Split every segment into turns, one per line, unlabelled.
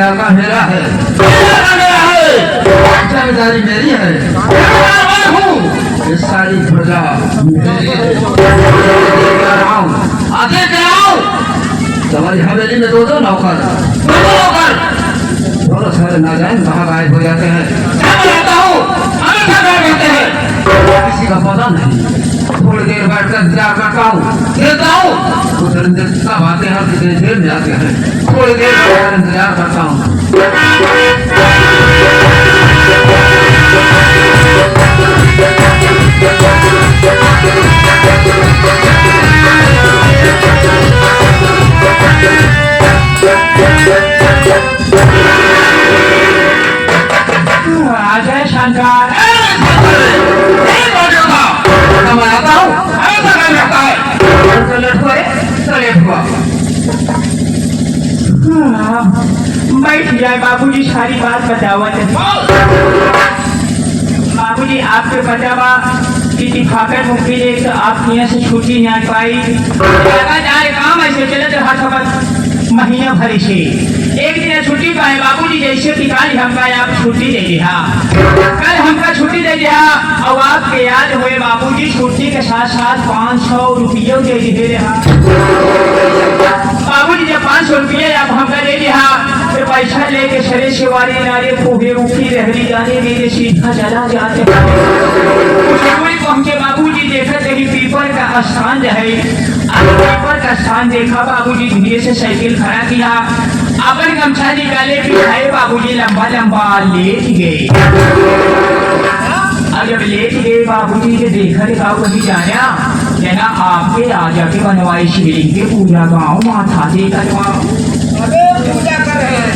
हीरा का हेरा है, मेरा है, जमींदारी मेरी है, मैं हूँ, ये सारी प्रजा मेरी है। आगे कराओ, तुम्हारी हवेली में दो नौकर, दोनों सारे ना जाए कहाँ गायब हो जाते हैं। किसी का पता नहीं, थोड़ी देर बैठकर इंतजार करता हूँ, देता हूँ तो दरिंदे सब आते हैं और कितनी देर में आते हैं। थोड़ी देर बैठकर इंतजार करता हूँ।
शंकर
मैं आता हूँ, रहता है तो लेट हुआ,
बैठ जाए बाबूजी, सारी बात बतावा। बाबूजी आपके बतावा कि दिखाकर मुक्ति ने तो आप यहाँ से छुट्टी नहीं पाई, जाए काम ऐसे चले तो हर खबर महीना भरी से एक दिन छुट्टी पाए बाबूजी। जैसे कि कल हमका आप छुट्टी दे दिया, कल हमका छुट्टी दे दिया और आपके याद हुए बाबूजी छुट्टी के साथ साथ 500 रुपये दे दिए रहा। बाबूजी जब 500 रुपये आप हमका दे दिया फिर पैसा लेके शरे शिवारी नारे पोहे उठी रहली जाने मेरे सीधा चला जाते पहुंचे बाबूजी। देखा ही पीपर का स्थान है, पीपर का स्थान देखा बाबूजी, धीरे से साइकिल खड़ा किया, अपन गमछा निकाले बिठाए बाबूजी, लंबा लंबा लेट गए। जब लेट गए बाबूजी ने देखा गाँव कहीं जाना जना आपके आ जाके बनवाई शिवलिंग के पूजा गाँव माथा से करवाओ, पूजा कर रहे हैं,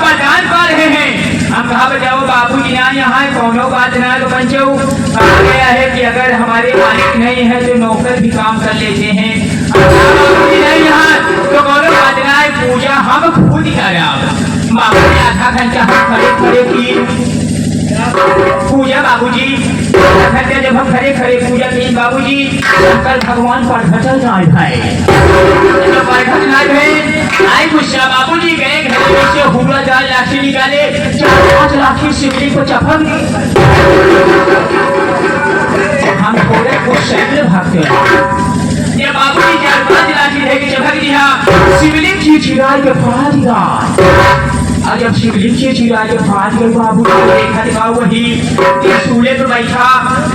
बजान पा रहे हैं। हम कहा बजाओ बाबूजी ना यहाँ कौनो बात ना तो पंचो कहा गया है कि अगर हमारे मालिक नहीं है तो नौकर भी काम कर लेते हैं। बाबूजी नहीं यहाँ तो कौनो बात ना है, पूजा हम खुद करा। बाबूजी आधा घंटा हम खड़े खड़े की पूजा बाबूजी, जब हम खड़े खड़े पूजा की बाबूजी, शंकर भगवान प्रकट नाय भाई आई गुस्सा बाबूजी गए घर से हुआ जाल लाठी निकाले, 4-5 लाठी शिवलिंग को चपक दी। हम थोड़े गुस्से में भागते हैं, ये बाबूजी 4-5 लाठी लेके चपक दिया, शिवलिंग की चिराई के फाड़ दिया। और जब शिवलिंग के चिराई के फाड़ गए बाबूजी देखा दिखा वही सूले पे बैठा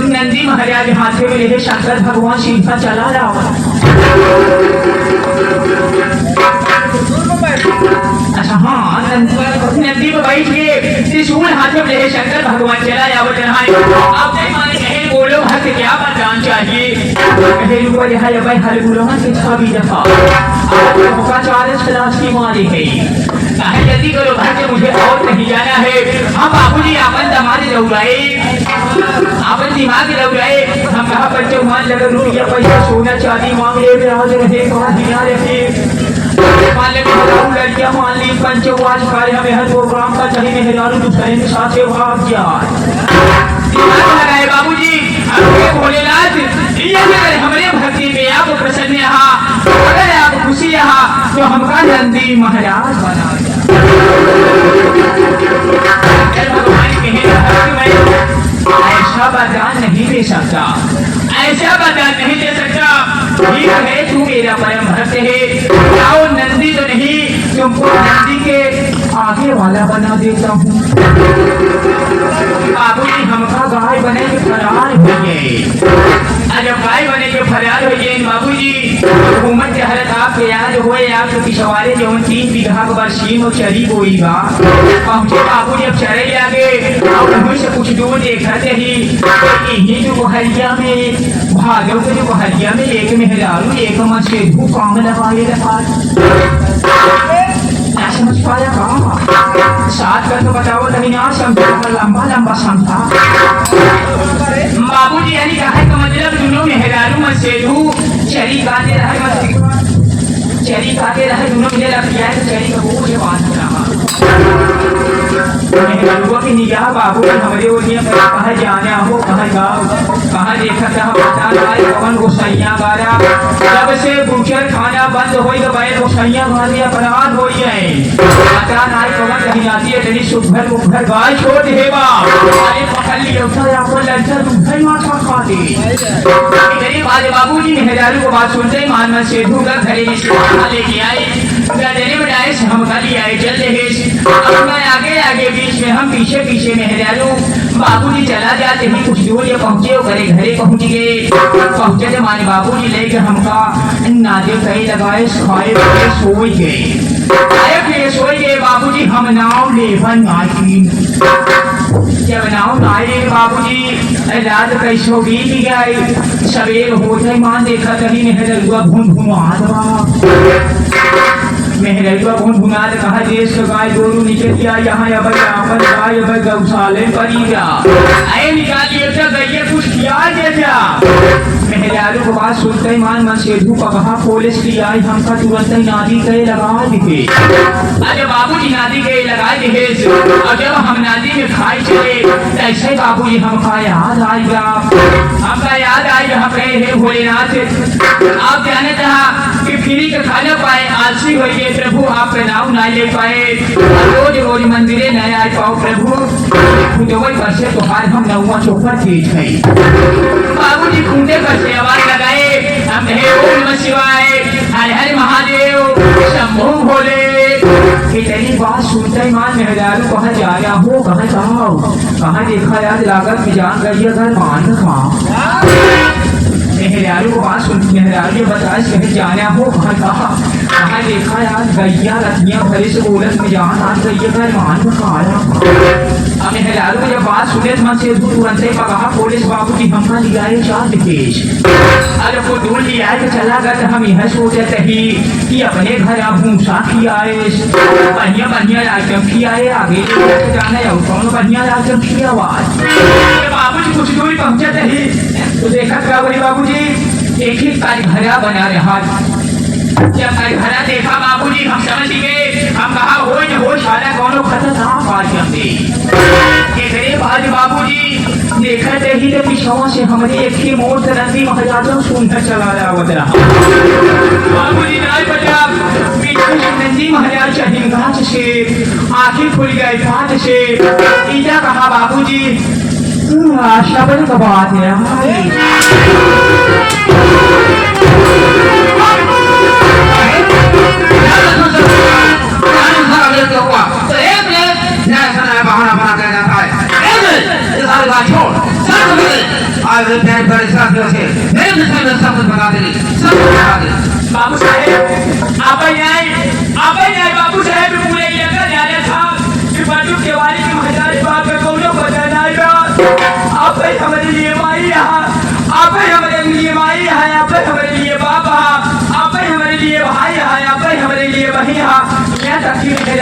नंदी महाराज हाथे में लेके शंकर भगवान सीधा चला रहा। अच्छा हाँ, नंदी में बैठ के त्रिशूल हाथों में लेके शंकर भगवान चला जाओ। अब नहीं माने कहे बोलो हक क्या बचान चाहिए, कहे लोग यहाँ जब हर गुरु के छवि दफा आपका 40 क्लास की मारी है, जल्दी करो घर के मुझे और नहीं जाना है। हम बाबूजी अपन दमाद दौड़ाए, अपन दिमाग दौड़ाए। हम कहा बच्चों मान लगा रुपया पैसा सोना चांदी मांग ले आज रहे कहाँ दिया रहे मान ले लड़कियां मान ली पंचो आज कार्य हमें हर प्रोग्राम का चाहिए मेहरारू दूसरे के साथ भाग गया। दिमाग लगाए बाबूजी, भोलेनाथ अगर हमारे भक्ति में आप प्रसन्न यहाँ, अगर आप खुशी यहाँ तो हमका नंदी महाराज बना भगवान ऐसा वरदान नहीं दे सकता, ऐसा वरदान नहीं दे सकता। ठीक है तू मेरा परम भक्त है, आओ नंदी तो नहीं तुमको नंदी के आगे वाला बना देता हूँ। बाबूजी हमका गाय बने के फरार हो गए, जब गाय बने के फरार हो गए बाबूजी, हुकूमत के हालत आपके याद हुए आपके पिछवाड़े जो 3 बीघा बरसीम और चरी बोई बा पहुंचे बाबूजी। अब चरे आगे और से कुछ दूर देखते ही यही जो हरिया में भागो के जो हरिया में एक मेहरारू एक मछली काम लगाए रखा, समझ पाया कहाँ साथ कर तो बताओ नहीं ना समझा, लंबा लंबा समझा बाबूजी। यानी कहा का मतलब दोनों मेहरारू मछली चरी काटे रहे, चरी काटे रहे दोनों मिले लग गया चरी का बोझ बांध रहा। मेहरुआ की निगाह बाबू ने हमारे ओरिया पर कहा जाना हो कहा जाओ कहा देखा था पता नहीं कौन गोसाइयां गारा जब से बूचर खाना बंद होई तो बैल गोसाइयां गारी अपराध हो जाए पता नहीं कौन कहीं आती है तेरी सुभर मुखर गाय छोड़ देवा अरे पकड़ लिया उठा आपको लड़का दूसरी माथा खा दे तेरी बाले बाबूजी मेहरारू को बात सुनते ही मान मन से ढूंढकर घरे में से लेके आए गदरे बनाए से हम खाली आए चल रहे अपना आगे आगे बीच में हम पीछे पीछे मेहरारू बाबूजी चला जाते ही कुछ दूर ये पहुंचे करे घरे पहुंच गए पहुंचे तो माने बाबूजी लेके हमका नादे कहीं लगाए खाए पे सोई गए आए फिर सोई गए बाबूजी हम नाव लेवन आई जब नाव आए बाबूजी रात कैसो बीत गई सवेर होते मान देखा कहीं मेहरुआ भून भूना मेहरुआ भून भुना कहा देश का गाय गोरू नीचे दिया यहाँ अब अपन गाय अब गौशाले पड़ी जा आए निकालिए तो गइए कुछ किया जैसा मेहरारू को बात सुनते ही मान मन से धूप कहा पुलिस की आई हमका तुरंत ही नादी के लगा दिखे अरे बाबूजी नादी के लगा दिखे और जब हम नादी में खाई चले ऐसे बाबूजी हमका याद आएगा हमका याद आएगा हम कहे हे भोलेनाथ आप जाने चाहा कि फ्री का खाना पाए आलसी होइए प्रभु आपका नाम ना ले पाए रोज रोज मंदिरे न आए पाओ प्रभु खुदवई पर से तोहार हम नौवा चौपर तेज है बाबूजी खूंटे पर से आवाज लगाए हम हे ओम नमः शिवाय हर हर महादेव शंभू भोले कि तेरी बात सुनते ही मान मेहरारू कहा जा रहा हो कहा जाओ कहा देखा याद लागत की जान गई अगर मान खाओ मेहरारू को बात सुन मेहरारू बताए शहर जाना हो कहा देखा यार गैया रतियां भरे से बोलत में जान आज गैया का मान खाया अब मेहरारू को जब बात सुने मन से तुरंत ही कहा पुलिस बाबूजी हमका लियाए चार केस अरे वो दूर लिया तो चला गया तो हम यह सोचते ही कि अपने घर आप भूसा खियाए बढ़िया बढ़िया आइटम खियाए आगे जाना है कौन बढ़िया आइटम खिया बाबूजी कुछ दूरी पहुंचते ही तो देखा क्या बोली बाबूजी एक ही घरा बना रहा जब घरा देखा बाबूजी हम समझ गए हम कहा हो सारा कौन खतरनाक बात बाबूजी देखते ही तो पिछवा से हमारे एक ही मोड़ तरंदी महाराजा सुनकर चला रहा बाबूजी नहीं बचा पीछे नंदी महाराज हिंगाच से आंखें खुल गए पाँच से ईजा कहा बाबूजी शब्द का बात है
बहाना बना के जाता है ये सारी बात छोड़ सब आज प्यार बड़े साथियों से मेरे विषय में सब कुछ बता दे सब कुछ बता दे
बाबू साहेब आप बाबू साहेब पूरे लेकर जाने था कि बाजू के वाली की महाराज बाप को कौनो बताना है आप हमारे लिए माई यहाँ आप हमारे लिए माई है आप हमारे लिए बाप आप हमारे लिए भाई है आप हमारे लिए बहन है मैं तकलीफ है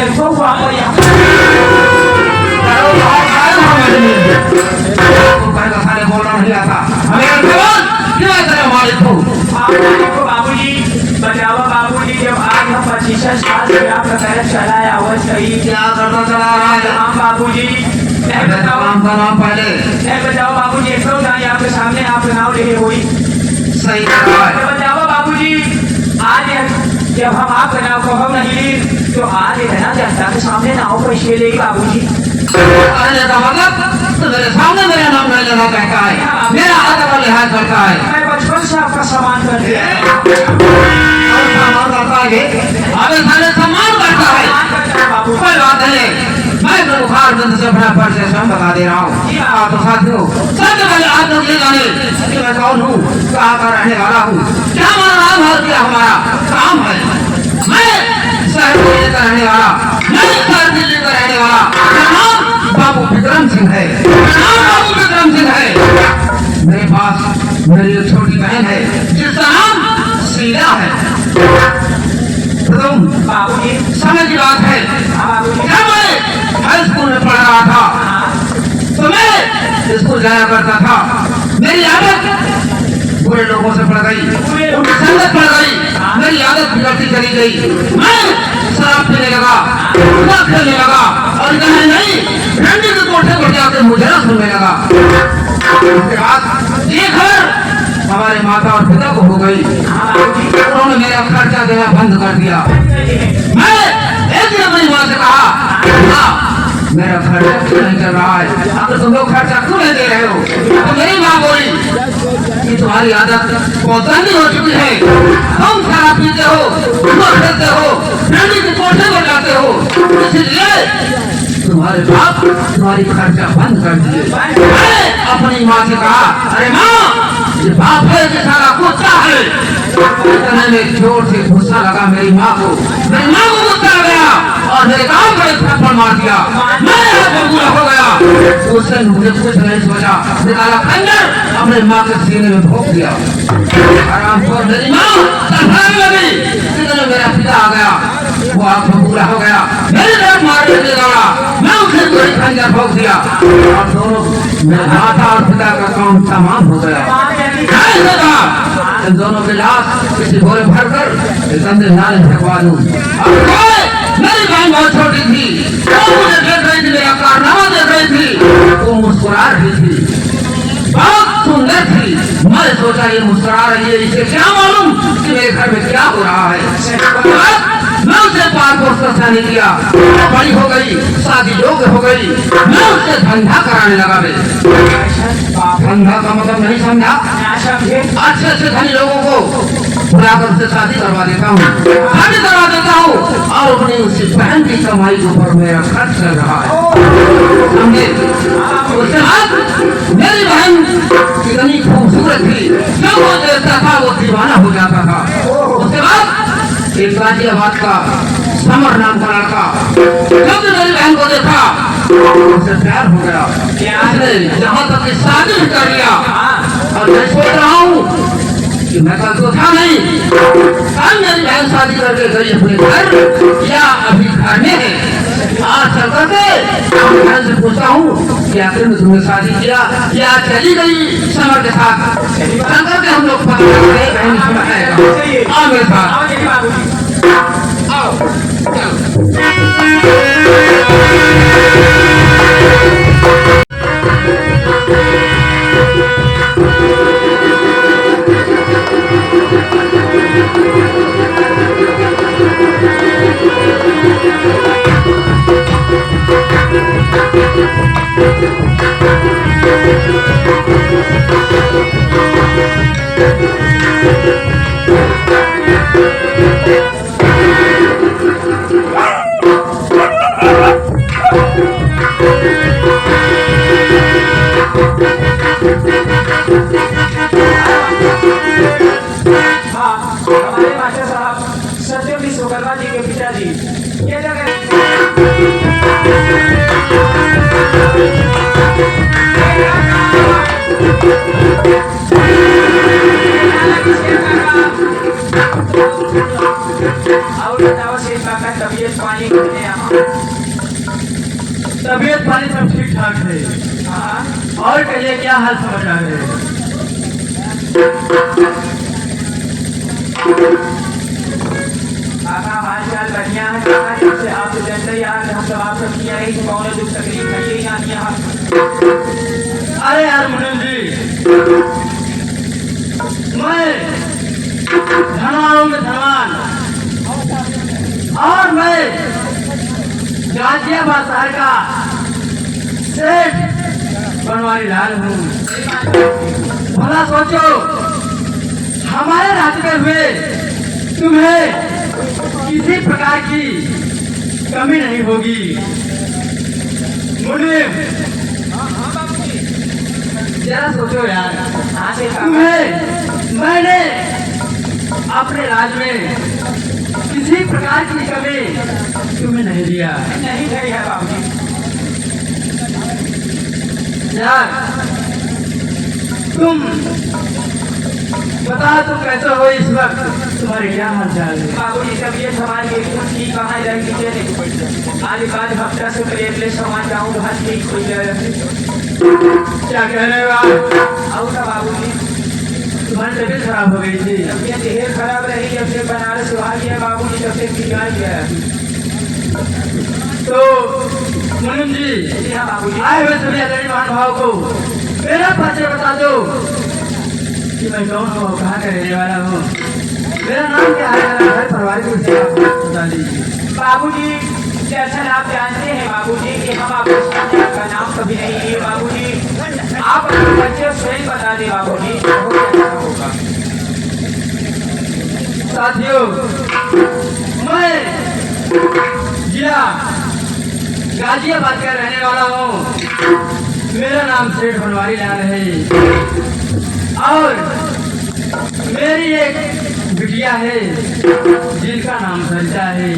को आप बाबूजी बताओ बाबूजी जब आज हम 25 साल से आपका पैर चलाया हुआ सही
क्या करता चला रहा है
हम बाबूजी
बताओ
बाबूजी एक आपके सामने आप नाव ले हुई
सही
बताओ बाबूजी आज जब हम आपका नाव को हम नहीं तो आज इतना जनता के सामने नाव पैसे लेगी बाबूजी
मतलब तो मेरे सामने मेरा नाम नहीं लेना कहता है मेरा हाथ का लिहाज करता है
मैं बचपन से आपका सम्मान करती है
सम्मान करता है अबे साले सम्मान करता है कोई बात नहीं मैं तो बुखार बंद से अपना परिचय स्वयं बता दे रहा हूँ तो साथियों सबसे पहले आप लोग ये जाने कि मैं कौन हूँ कहाँ का रहने वाला हूँ क्या हमारा नाम है क्या हमारा काम है मैं शहर दिल्ली का रहने वाला बाबू विक्रम सिंह है बाबू विक्रम सिंह है मेरे पास मेरी एक छोटी बहन है जिसका नाम शीला है
बाबूजी
समय की बात है जब मैं हाई स्कूल में पढ़ रहा था तो मैं स्कूल जाया करता था मेरी आदत बुरे लोगों से पड़ गई उनकी संगत पड़ गई मेरी आदत बिगड़ती चली गई मैं शराब पीने लगा खेलने लगा उसके बाद ये खबर हमारे माता और पिता को हो गई। उन्होंने मेरा खर्चा देना बंद कर दिया। मैं एक दिन अपनी माँ से कहा, हाँ मेरा खर्चा क्यों नहीं कर रहा है, अगर तुम लोग खर्चा क्यों नहीं दे रहे हो? तो मेरी माँ बोली कि तुम्हारी आदत बहुत गंदी हो चुकी है, तुम शराब पीते हो, जुआ खेलते हो, नदी के कोठे में जाते हो, इसलिए तुम्हारे बाप तुम्हारी खर्चा बंद कर दिए। मैंने अपनी माँ से कहा, अरे माँ ये बाप है कि सारा कुत्ता है? इतने में जोर से गुस्सा लगा मेरी माँ को गुस्सा आ गया और मेरे गाँव पर एक थप्पड़ मार दिया। मैं बुरा हो गया। उससे मुझे कुछ नहीं सोचा, निकाला खंजर अपने माँ के सीने में भोंक दिया। आराम को मेरी माँ तड़फड़ाने लगी। इतने मेरा पिता आ गया, वो आँख में बुरा हो गया, मेरी तरफ मारने के दौड़ा। मैं उसे कोई खंजर भोंक दिया और दोनों मेरे माता और पिता का काम तमाम हो गया। इन दोनों के लाश किसी बोरे भर कर गंदे नाले में फेंकवा दूं। मेरी बहन बहुत छोटी थी, वो मुझे देख रही थी, मेरा कारनामा देख रही थी, वो मुस्कुरा रही थी, बहुत सुंदर थी। मैंने सोचा ये मुस्कुरा रही है, इसे क्या मालूम कि मेरे घर में क्या हो रहा है। मैं उसे पार पोषण नहीं किया, बड़ी हो गई, शादी योग्य हो गई, मैं उससे धंधा कराने लगा। धंधा का मतलब नहीं समझा? अच्छे अच्छे धनी लोगों को बुलाकर उससे शादी करवा देता हूँ, शादी करवा देता हूँ और अपनी उसी बहन की कमाई के ऊपर मेरा खर्च कर रहा है, समझे? उसके बाद मेरी बहन कितनी खूबसूरत थी, जो वो देखता था वो दीवाना हो जाता था। उसके बाद एक गाजियाबाद का समर नाम का लड़का जब मेरी बहन को देखा उससे प्यार हो गया, यहाँ तक शादी भी कर लिया। और मैं सोच रहा हूँ कि मैं कल तो था नहीं, कल मेरी बहन शादी करके गई अपने घर या अभी घर में है। आज चल करके बहन से पूछता हूँ कि आखिर में तुमने शादी किया या चली गई समर के साथ? चल करके हम लोग पता करते हैं बहन समर आएगा। आओ मेरे साथ, आओ।
हमारे मास्टर साहब सत्यम विश्वकर्मा जी के पिताजी ये जगह तबीयत पानी
तबीयत पानी सब ठीक ठाक है। और कहिए क्या हाल समाचार है?
काका हालचाल बढ़िया है काका, जैसे आप तो जानते ही यार हम सब आप सब किया रही कौन दुख तकलीफ है ही ना यहाँ।
अरे यार मुनीम जी, मैं धनवानों में धनवान और मैं गाजियाबाद शहर का सेठ बनवारी लाल हूँ। भला सोचो हमारे रहते हुए तुम्हें किसी प्रकार की कमी नहीं होगी। मुनीम जरा सोचो यार, तुम्हें मैंने अपने राज में किसी प्रकार की कमी तुम्हें नहीं दिया।
नहीं गई है बाबू
यार, तुम बताओ तुम कैसे हो इस वक्त, तुम्हारी क्या हाल चाल है?
बाबू जी तबीयत हमारी एकदम ठीक कहाँ रहेगी? आज हफ्ता से प्लेटलेट सामान जाऊँ तो हाथ ठीक हो जाए।
क्या कह रहे हो आप?
आओ ना बाबू जी,
तुम्हारी तबीयत खराब हो गई थी?
तबीयत ढेर खराब रही, जब से बनारस से आ गया बाबू जी तब से बिगाड़ गया।
तो मुनीम जी
हाँ बाबू जी,
आए हुए सभी आदरणीय महानुभाव को मेरा परिचय बता दो कि मैं कौन हूँ और कहाँ का रहने वाला हूँ। मेरा नाम क्या है, मेरा घर परिवार के विषय आप बता दीजिए।
बाबूजी, दरअसल आप जानते हैं बाबूजी कि हम आपका नाम कभी नहीं लिए बाबूजी। आप अपना परिचय स्वयं बता दें बाबूजी, बहुत अच्छा होगा।
साथियों, मैं जिला गाजियाबाद का रहने वाला हूँ। मेरा नाम सेठ बनवारी लाल है और मेरी एक बिटिया है जिनका नाम सरिता है।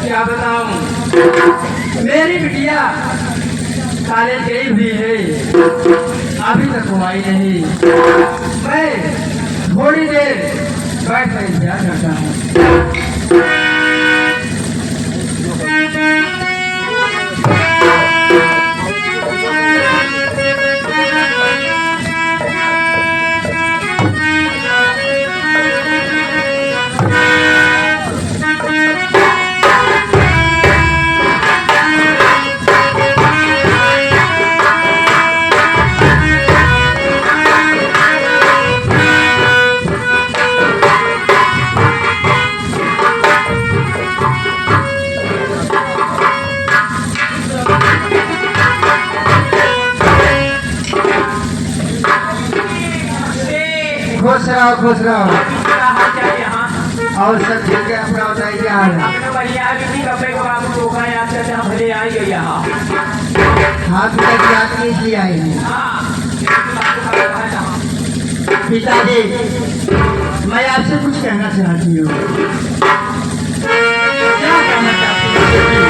क्या बताऊं, मेरी बिटिया कॉलेज गई भी है, अभी तक वो आई नहीं। मैं थोड़ी देर बैठ कर इंतजार करता हूँ। खुश रहो और सब ठीक है। अपना बताइए क्या हाल है। हाँ पिता की याद में इसलिए आए हैं। पिताजी, मैं आपसे कुछ कहना चाहती हूँ। क्या कहना चाहती हूँ?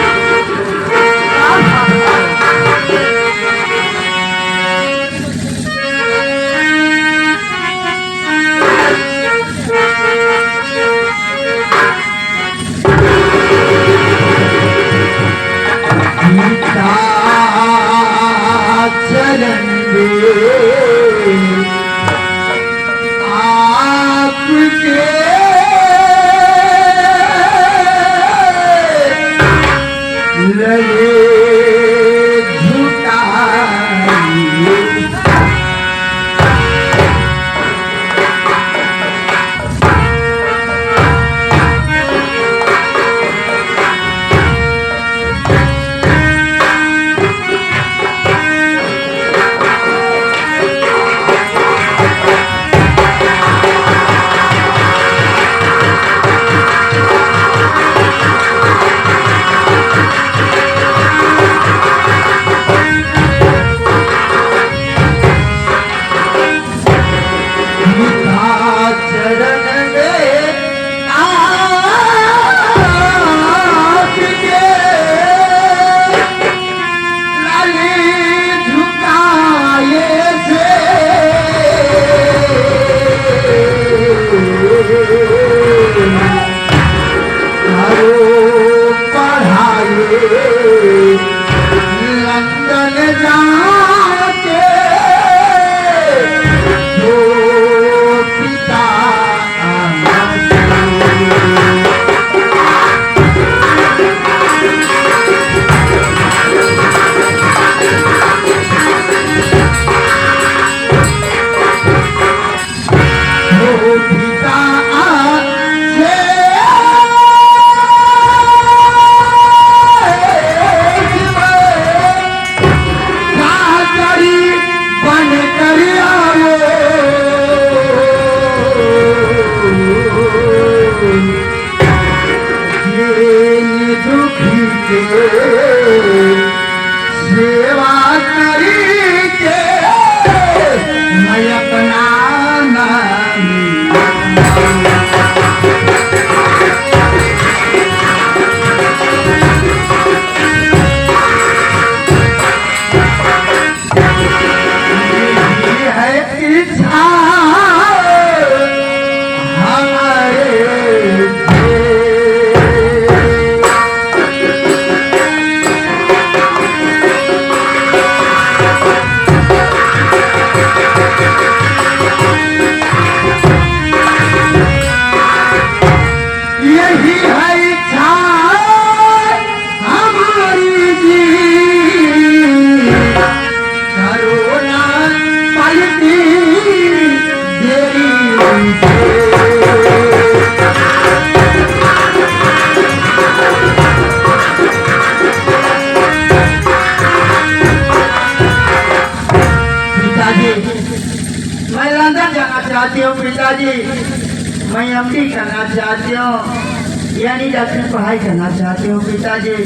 यानी डॉक्टर पढ़ाई करना चाहते हो पिताजी?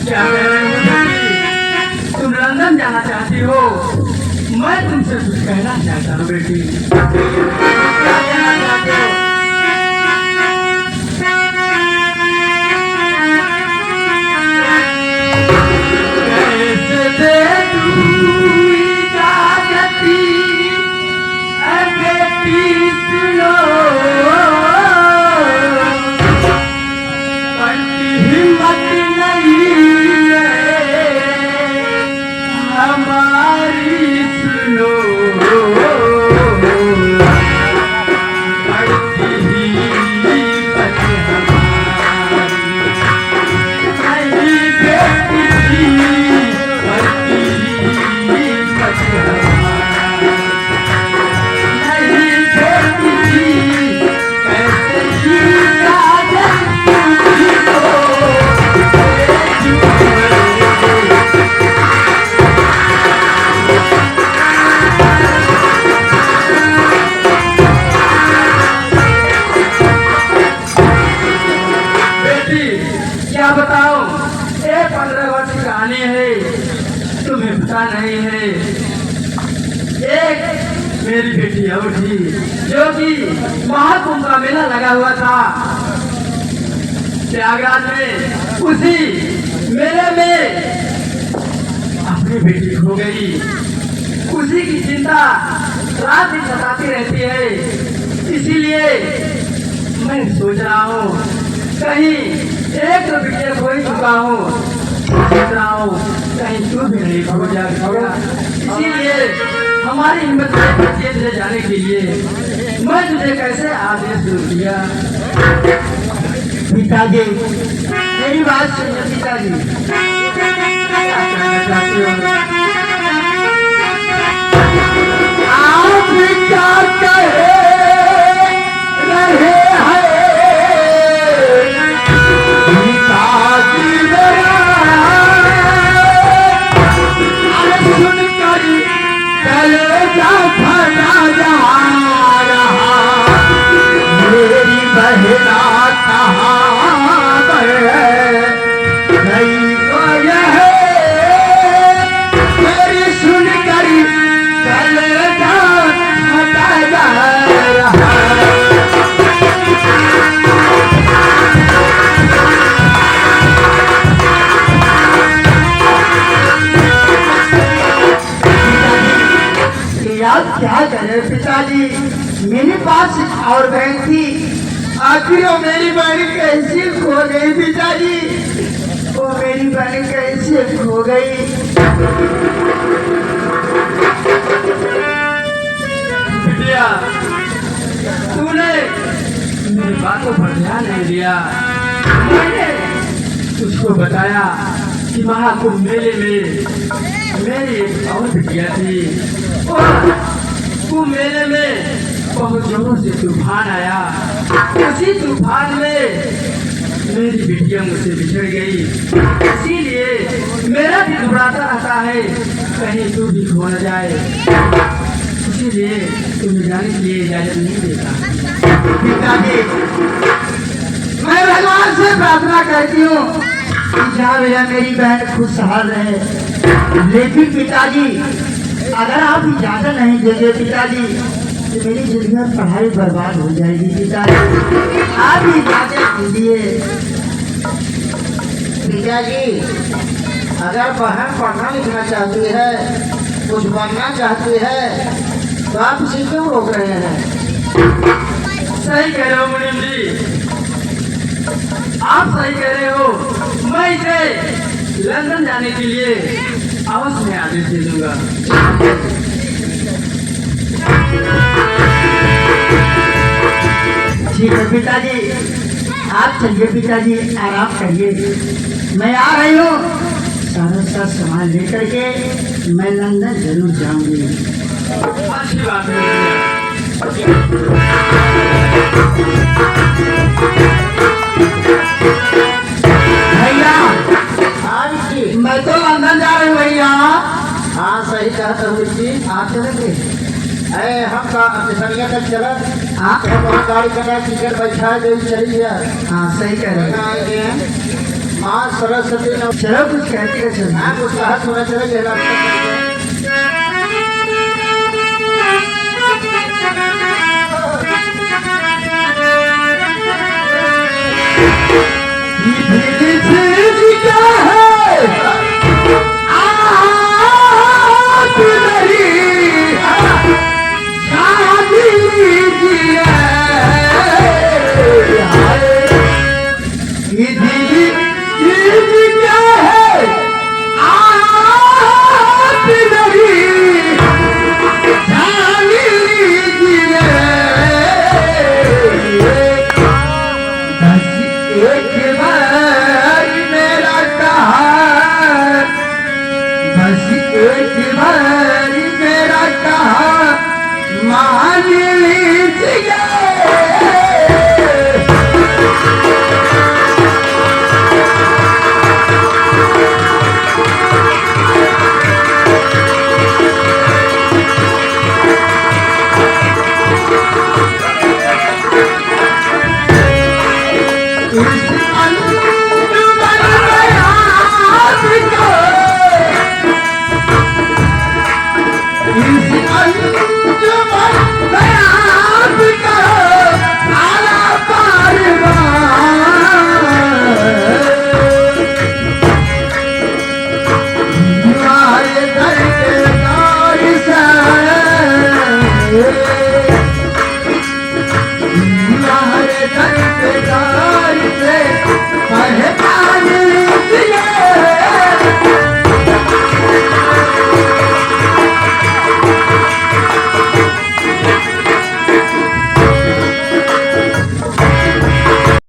क्या कह रहे हो बेटी? तुम लंदन जाना चाहती हो? मैं तुमसे कुछ कहना चाहता हूँ बेटी। क्या कहना चाहते हो? क्या बताऊं? ये 15 वर्ष की कहानी है, तुम्हें पता नहीं है। एक मेरी बेटी और थी जो कि महाकुंभ का मेला लगा हुआ था प्रयागराज में। उसी मेले में अपनी बेटी खो गई। उसी की चिंता रात दिन सताती रहती है। इसीलिए मैं सोच रहा हूँ कहीं एक तो बिटिया खो ही चुका हूँ, सोच रहा हूँ कहीं तू भी नहीं खो जाएगा। इसीलिए हमारी हिम्मत धीरे जाने के लिए मैं तुझे कैसे आदेश दूँ किया। पिताजी मेरी बात सुनिए पिताजी। क्या कहना चाहते हो? आप क्या कहे रहे हैं सुनकर कलेजा फटा जा रहा। मेरी बहना कहाँ गई तो यह मेरी सुनकर कलेजा फटा जा रहा। क्या करे पिताजी? मेरे पास और बहन थी, आखिर वो मेरी बहन कैसे खो गई पिताजी? वो मेरी बहन कैसे खो गई? बिटिया तूने मेरी बातों पर ध्यान नहीं दिया। मैंने उसको बताया कि महाकुंभ मेले में मेरी एक और बिटिया थी। वो मेले में बहुत जोरों से तूफान आया। उसी तूफान में मेरी बिटिया मुझसे बिछड़ गई। इसीलिए मेरा भी घबराता रहता है कहीं तू भी खो न जाए। इसीलिए तुम्हें जाने के लिए इजाजत नहीं देता। पिताजी मैं भगवान से प्रार्थना करती हूँ कि जहाँ भैया मेरी बहन खुशहाल रहे। लेकिन पिताजी अगर आप इजाजत नहीं देंगे पिताजी तो मेरी जिंदगी में पढ़ाई बर्बाद हो जाएगी। पिताजी आप इजाजत दीजिए।
पिताजी अगर बहन पढ़ना लिखना चाहती है, कुछ बनना चाहती है तो आप इसे क्यों रोक रहे हैं?
सही कह रहे हो मुनीम जी, आप सही कह रहे हो। मैं इसे लंदन जाने के लिए अवश्य में आदेश दे दूंगा। ठीक है पिताजी, आप चलिए पिताजी, आराम करिए। मैं आ रही हूँ, सारा सामान लेकर के मैं लंदन जरूर जाऊंगी। अच्छी बात है। भैया मैं तो लंदन जा रही हूँ भैया।
हाँ सही कहते हो जी, आप चलेंगे? हम का मिसरिया तक चला हाँ वहाँ गाड़ी कटा टिकट बैठा दे चली जा।
हाँ सही कह रहे
कहाँ आएंगे? माँ सरस्वती ने
चलो कुछ कहती है चलो
हाँ कुछ कहा सुना चले ये रास्ता चल गया।